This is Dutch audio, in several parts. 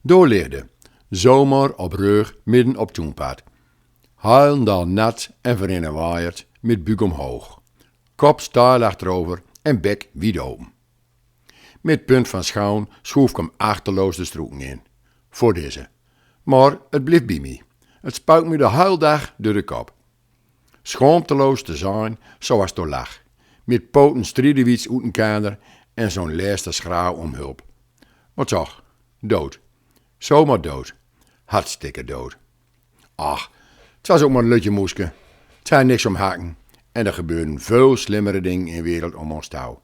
Doorleerde, zomer op rug midden op toenpad. Huilendal nat en verinnen waaierd, met buik omhoog. Kop staal achterover en bek wied open. Met punt van schouwen schroef ik hem achterloos de stroeken in. Voor deze. Maar het bleef bij mij. Het spuikt me de hele dag door de kop. Schaamteloos te zijn, zoals het lag. Met poten striedenwiets uit een kader en zo'n laatste schreeuw om hulp. Wat toch? Dood. Zomaar dood. Hartstikke dood. Ach, het was ook maar een lutje moeske. Het zijn niks om haken. En er gebeuren veel slimmere dingen in de wereld om ons touw.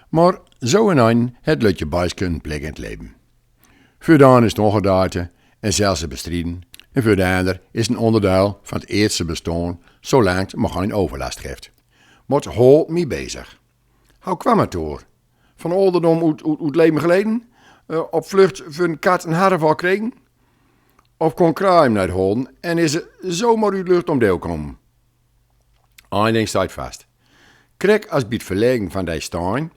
Maar zo en een het lutje bijske een plek in het leven. Voor de een is het ongedaarte en zelfs te bestrijden. En voor de ander is een onderdeel van het eerste bestaan, zolang het maar geen overlast geeft. Maar het houdt me bezig. Hoe kwam het door? Van ouderdom uit leven geleden? Op vlucht voor een kat een harreval kregen? Of kon kraai naar het holen en is er zomaar uit lucht om deel komen? Eén ding staat vast. Krek als bij het verleggen van die steen,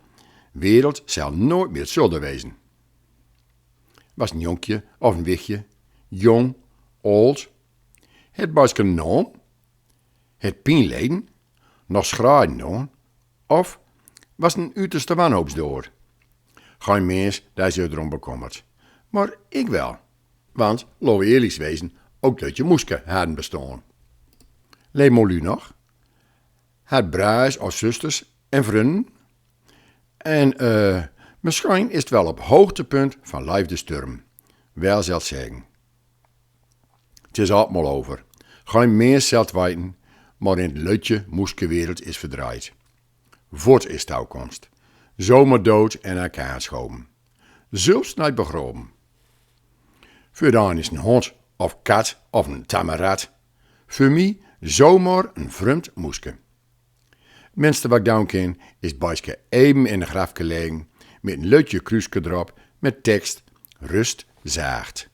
wereld zal nooit meer hetzelfde wezen. Was een jonkje of een wichtje, jong, oud, het boodschap naam, het pijnleden, nog schraaien doen, of was een uiterste wanhoopsdoor. Geen mens daar zich erom bekommerd. Maar ik wel, want, laten we eerlijk wezen, ook dat je moeske hadden bestaan. Leef u nog? Had bruis of zusters en vrienden? En misschien is het wel op hoogtepunt van lijf de sturm. Wel zal zeggen. Het is allemaal over. Geen meer zult weten, maar in het lutje moeske wereld is verdraaid. Voort is de toekomst. Zomaar dood en elkaar schoven. Zelfs niet begroven. Voor dan is een hond of kat of een tamarat. Voor mij zomaar een vreemd moeske. Het minste wat ik doen kan, is bijske even in de graf gelegen, met een lutje kruiske erop, met tekst, rust zaagt.